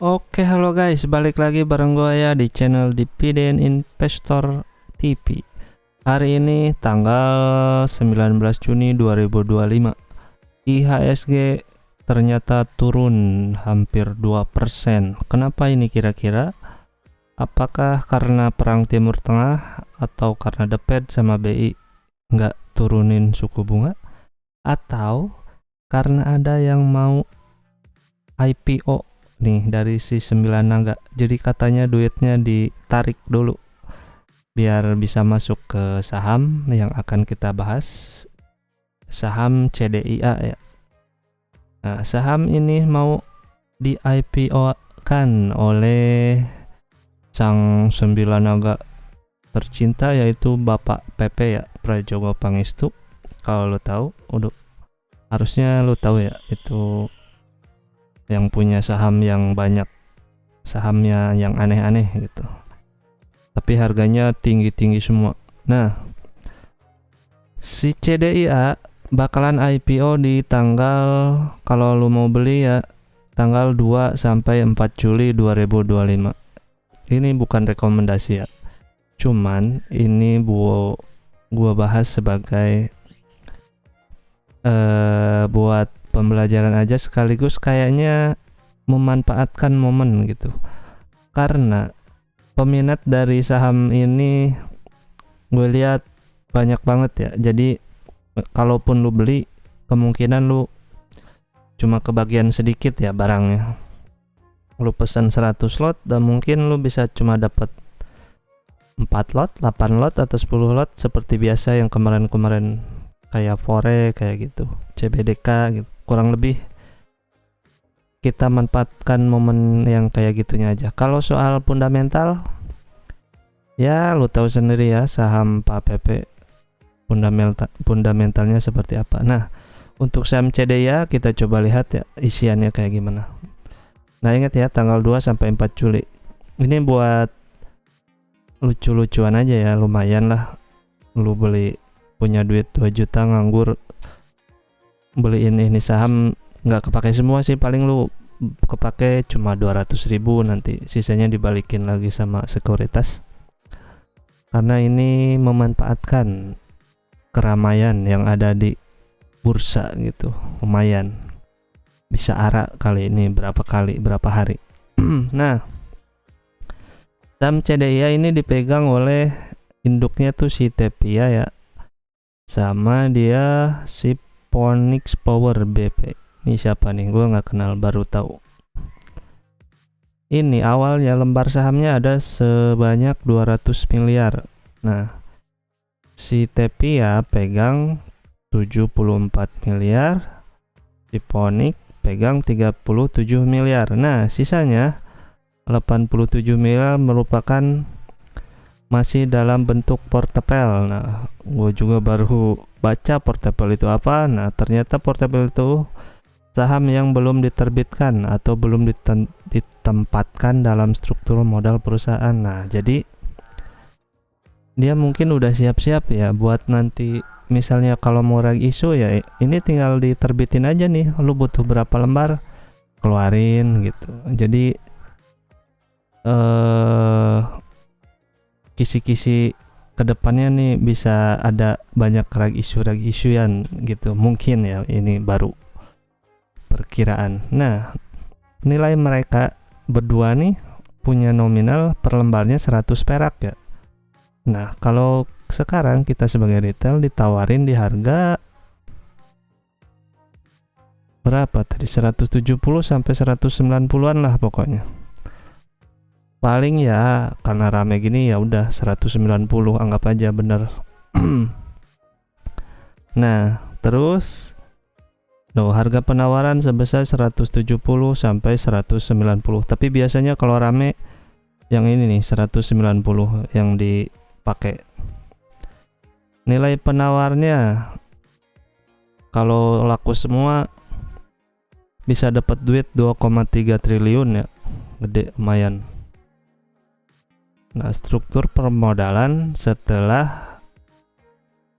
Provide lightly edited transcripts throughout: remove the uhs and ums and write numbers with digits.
Oke, halo guys, balik lagi bareng gue ya di channel Dividen Investor TV. Hari ini tanggal 19 Juni 2025. IHSG ternyata turun hampir 2%. Kenapa ini kira-kira? Apakah karena perang Timur Tengah atau karena The Fed sama BI nggak turunin suku bunga? Atau karena ada yang mau IPO nih dari si 9 naga, jadi katanya duitnya ditarik dulu biar bisa masuk ke saham yang akan kita bahas, saham CDIA ya. Nah, saham ini mau di IPO kan oleh sang 9 naga tercinta, yaitu Bapak PP ya, Prajogo Pangestu. Kalau lo tahu, udah harusnya lo tahu ya, itu yang punya saham yang banyak, sahamnya yang aneh-aneh gitu, tapi harganya tinggi-tinggi semua. Nah, si CDIA bakalan IPO di tanggal, kalau lu mau beli ya, tanggal 2 sampai 4 Juli 2025. Ini bukan rekomendasi ya, cuman ini gua bahas sebagai buat pembelajaran aja, sekaligus kayaknya memanfaatkan momen gitu, karena peminat dari saham ini gue lihat banyak banget ya. Jadi kalaupun lu beli, kemungkinan lu cuma kebagian sedikit ya barangnya. Lu pesan 100 lot dan mungkin lu bisa cuma dapat 4 lot, 8 lot atau 10 lot seperti biasa yang kemarin-kemarin, kayak Fore, kayak gitu, CBDK gitu. Kurang lebih kita manfaatkan momen yang kayak gitunya aja. Kalau soal fundamental, ya lu tahu sendiri ya, saham Pak PP fundamentalnya seperti apa. Nah, untuk saham CDIA kita coba lihat ya isiannya kayak gimana. Nah, ingat ya, tanggal 2 sampai 4 Juli. Ini buat lucu-lucuan aja ya, lumayan lah. Lu beli, punya duit 2 juta nganggur, beliin ini saham, nggak kepake semua sih, paling lu kepake cuma 200.000, nanti sisanya dibalikin lagi sama sekuritas. Karena ini memanfaatkan keramaian yang ada di bursa gitu, lumayan bisa arak kali ini berapa hari. Nah, saham CDIA ini dipegang oleh induknya tuh si Tepia ya, sama dia si Phoenix Power BP. Ini siapa nih? Gue nggak kenal, baru tahu. Ini awalnya lembar sahamnya ada sebanyak 200 miliar. Nah, si Tepia pegang 74 miliar, si Phoenix pegang 37 miliar. Nah, sisanya 87 miliar merupakan masih dalam bentuk portefel. Nah, gue juga baru baca portefel itu apa. Nah, ternyata portefel itu saham yang belum diterbitkan atau belum ditempatkan dalam struktur modal perusahaan. Nah, jadi dia mungkin udah siap-siap ya buat nanti misalnya kalau mau lagi isu ya, ini tinggal diterbitin aja nih, lu butuh berapa lembar, keluarin gitu. Jadi kisi-kisi kedepannya nih bisa ada banyak rag isu-an gitu, mungkin ya, ini baru perkiraan. Nah, nilai mereka berdua nih punya nominal per lembarnya 100 perak ya. Nah, kalau sekarang kita sebagai retail ditawarin di harga berapa tadi, 170 sampai 190-an lah pokoknya. Paling ya karena rame gini ya udah 190, anggap aja bener. Nah, terus harga penawaran sebesar 170 sampai 190. Tapi biasanya kalau rame yang ini nih 190 yang dipakai. Nilai penawarnya kalau laku semua bisa dapat duit 2,3 triliun ya. Gede, lumayan. Nah, struktur permodalan setelah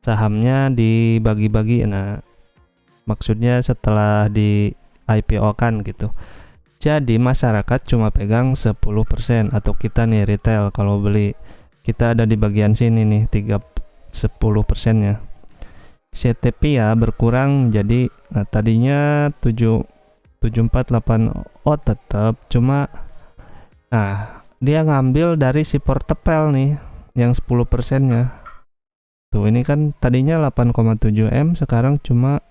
sahamnya dibagi-bagi, nah maksudnya setelah di IPO kan gitu. Jadi masyarakat cuma pegang 10%, atau kita nih retail kalau beli, kita ada di bagian sini nih 10%-nya. CTP ya berkurang, jadi tadinya 748, oh tetap cuma dia ngambil dari si portepel nih yang 10%-nya. Tuh ini kan tadinya 8,7 M, sekarang cuma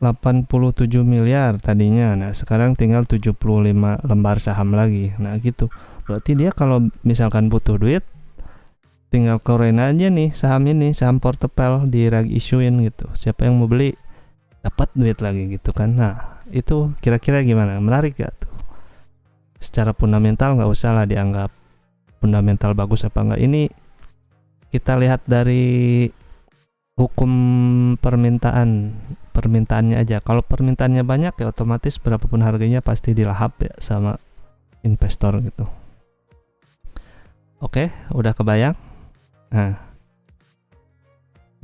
87 miliar tadinya. Nah, sekarang tinggal 75 lembar saham lagi. Nah, gitu. Berarti dia kalau misalkan butuh duit, tinggal korein aja nih saham ini, saham portepel di isuin gitu. Siapa yang mau beli dapat duit lagi gitu kan. Nah, itu kira-kira gimana? Menarik gak tuh? Secara fundamental nggak usah lah dianggap fundamental bagus apa enggak. Ini kita lihat dari hukum permintaannya aja. Kalau permintaannya banyak ya otomatis berapapun harganya pasti dilahap ya sama investor gitu. Oke, udah kebayang? Nah,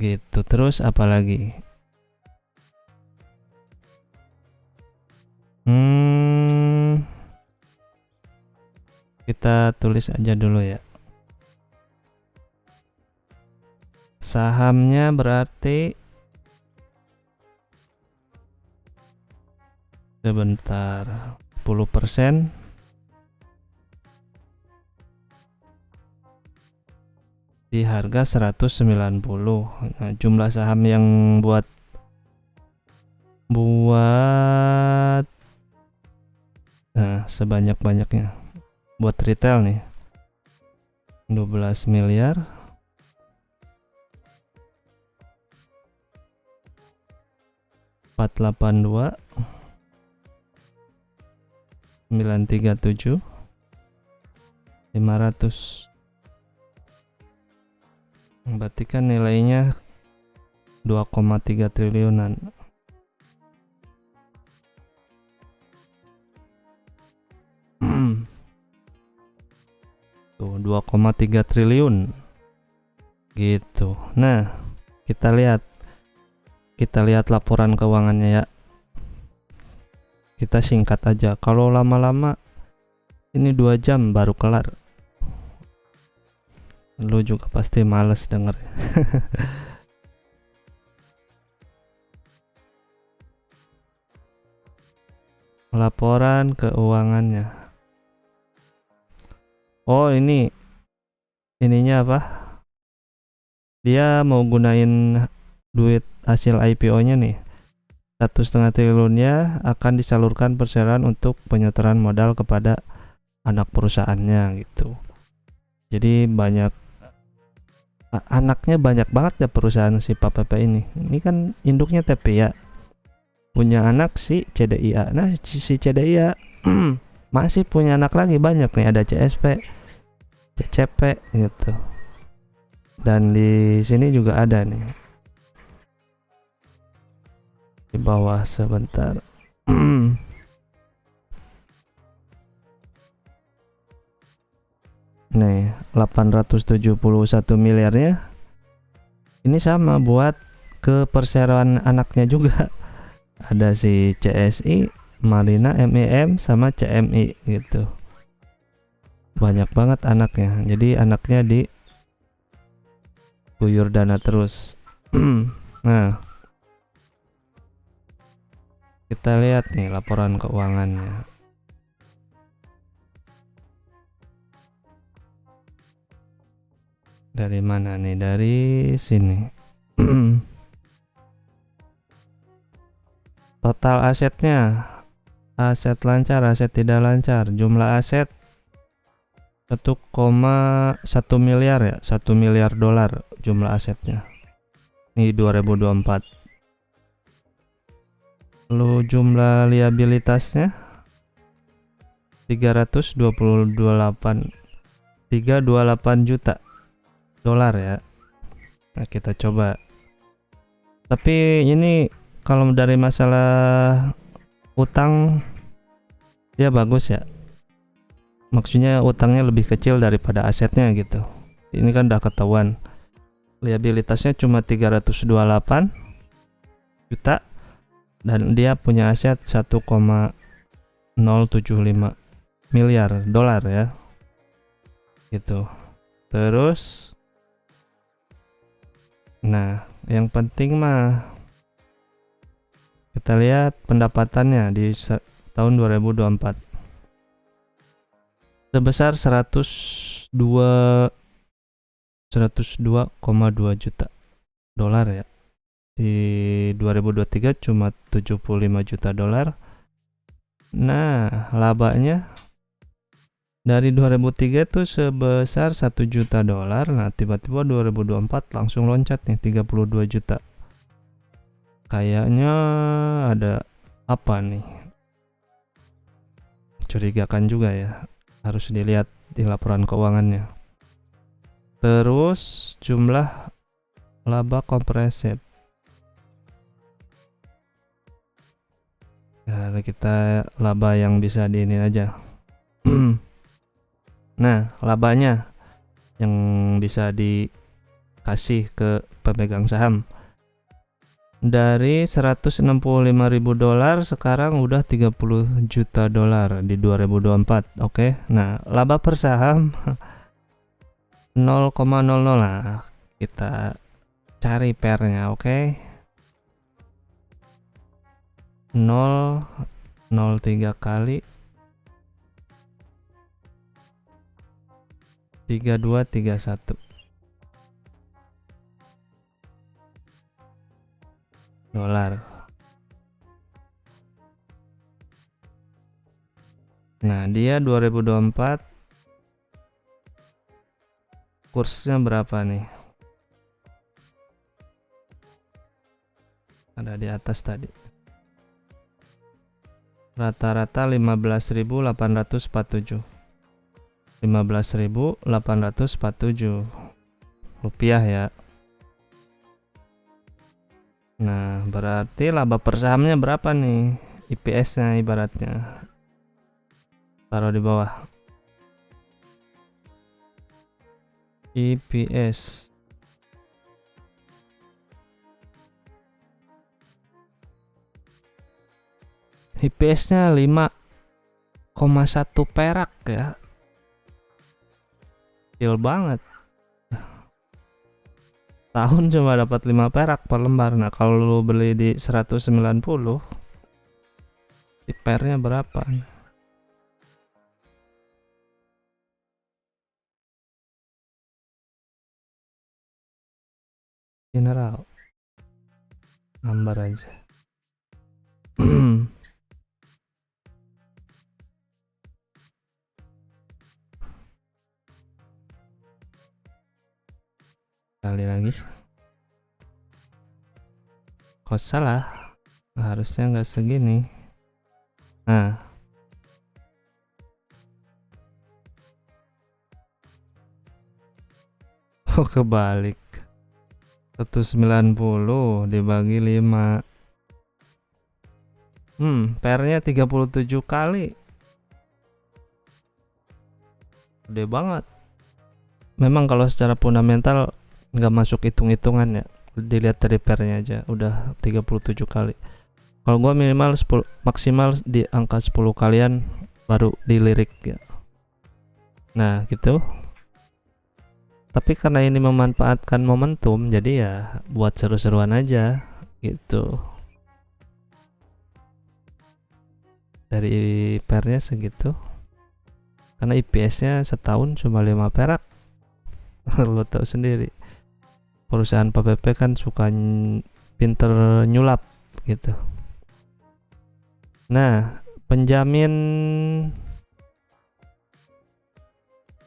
gitu. Terus apa lagi? Kita tulis aja dulu ya. Sahamnya berarti sebentar 10% di harga 190. Nah, jumlah saham yang buat sebanyak-banyaknya buat retail nih 12 miliar 482 937 500. Berarti kan nilainya 2,3 triliunan. Tuh 2,3 triliun gitu. Nah, kita lihat laporan keuangannya ya. Kita singkat aja. Kalau lama-lama ini 2 jam baru kelar. Lu juga pasti males denger. Laporan keuangannya. Oh, ininya apa? Dia mau gunain duit hasil IPO-nya nih. 1,5 triliunnya akan disalurkan perseroan untuk penyetoran modal kepada anak perusahaannya gitu. Jadi anaknya banyak banget ya perusahaan si Pak Pepe ini. Ini kan induknya TPIA, punya anak si CDIA. Nah, si CDIA masih punya anak lagi banyak nih, ada CSP, CCP gitu. Dan di sini juga ada nih. Di bawah sebentar. Nih, 871 miliarnya ini sama buat ke perseroan anaknya juga. Ada si CSI, Marina, MIM sama CMI gitu. Banyak banget anaknya. Jadi anaknya di guyur dana terus. Nah, kita lihat nih laporan keuangannya. Dari mana nih? Dari sini. Total asetnya, aset lancar, aset tidak lancar. Jumlah aset 1,1 miliar ya, 1 miliar dolar jumlah asetnya. Ini 2024. Lalu jumlah liabilitasnya 328 juta dolar ya. Nah, kita coba. Tapi ini kalau dari masalah utang dia bagus ya. Maksudnya utangnya lebih kecil daripada asetnya gitu. Ini kan udah ketahuan. Liabilitasnya cuma 328 juta dan dia punya aset 1,1 0,75 miliar dolar ya, gitu. Terus nah yang penting mah kita lihat pendapatannya di tahun 2024 sebesar 102,2 juta dolar ya. Di 2023 cuma 75 juta dolar. Nah, labanya dari 2003 tuh sebesar 1 juta dolar. Nah, tiba-tiba 2024 langsung loncat nih 32 juta. Kayaknya ada apa nih? Curigakan juga ya. Harus dilihat di laporan keuangannya. Terus jumlah laba kompresif. Nah, kita laba yang bisa di ini aja. Nah, labanya yang bisa dikasih ke pemegang saham dari 165.000 dolar sekarang udah 30 juta dolar di 2024. Oke. Nah, laba per saham 0,00 lah. Kita cari pairnya, oke. 0,03 kali 3231 dolar. Nah, dia 2024 kursnya berapa nih? Ada di atas tadi. Rata-rata 15.847. 15.847 rupiah ya. Nah, berarti laba per sahamnya berapa nih? IPS-nya ibaratnya. Taruh di bawah. IPS. IPS-nya 5,1 perak ya. Kecil banget. Tahun cuma dapat 5 perak per lembar. Nah, kalau lu beli di 190, di pairnya berapa? General. Gambar aja. Kali lagi. Kok salah? Harusnya nggak segini. Nah. Oh, kebalik. 190 dibagi 5. Pairnya 37 kali. Gede banget. Memang kalau secara fundamental nggak masuk hitung-hitungan ya. Dilihat dari pairnya aja udah 37 kali. Kalau gua minimal 10, maksimal di angka 10 kalian baru dilirik ya. Nah, gitu. Tapi karena ini memanfaatkan momentum, jadi ya buat seru-seruan aja gitu. Dari pairnya segitu. Karena IPS-nya setahun cuma 5 perak. Lo tahu sendiri. Perusahaan PPP kan suka pinter nyulap gitu. Nah, penjamin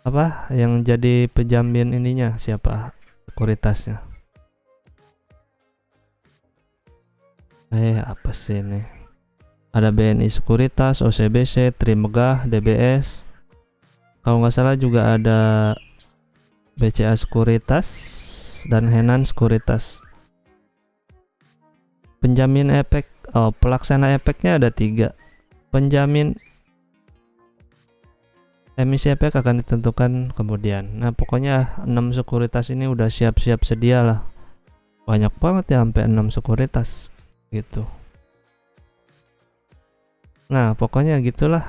apa yang jadi penjamin ininya siapa? Sekuritasnya. Apa sih ini? Ada BNI Sekuritas, OCBC, Trimegah, DBS. Kalau nggak salah juga ada BCA Sekuritas dan Henan Sekuritas. Penjamin efek, pelaksana efeknya ada 3. Penjamin emisi efek akan ditentukan kemudian. Nah, pokoknya 6 sekuritas ini udah siap-siap sedia lah. Banyak banget ya, sampai 6 sekuritas gitu. Nah, pokoknya gitulah.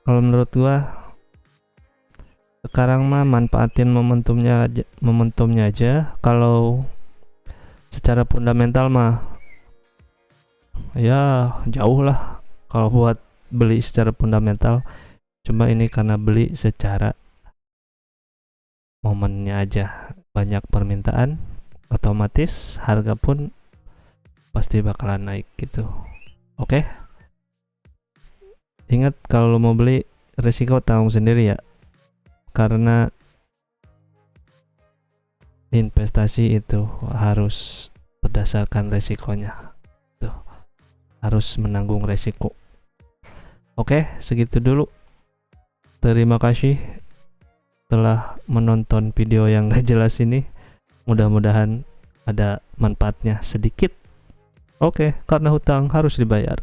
Kalau menurut gua sekarang mah manfaatin momentumnya aja. Kalau secara fundamental mah ya jauh lah kalau buat beli secara fundamental. Cuma ini karena beli secara momennya aja, banyak permintaan, otomatis harga pun pasti bakalan naik gitu. Oke, ingat kalau lo mau beli resiko tanggung sendiri ya, karena investasi itu harus berdasarkan resikonya tuh, harus menanggung resiko. Oke, segitu dulu. Terima kasih telah menonton video yang gak jelas ini. Mudah-mudahan ada manfaatnya sedikit. Oke, karena hutang harus dibayar.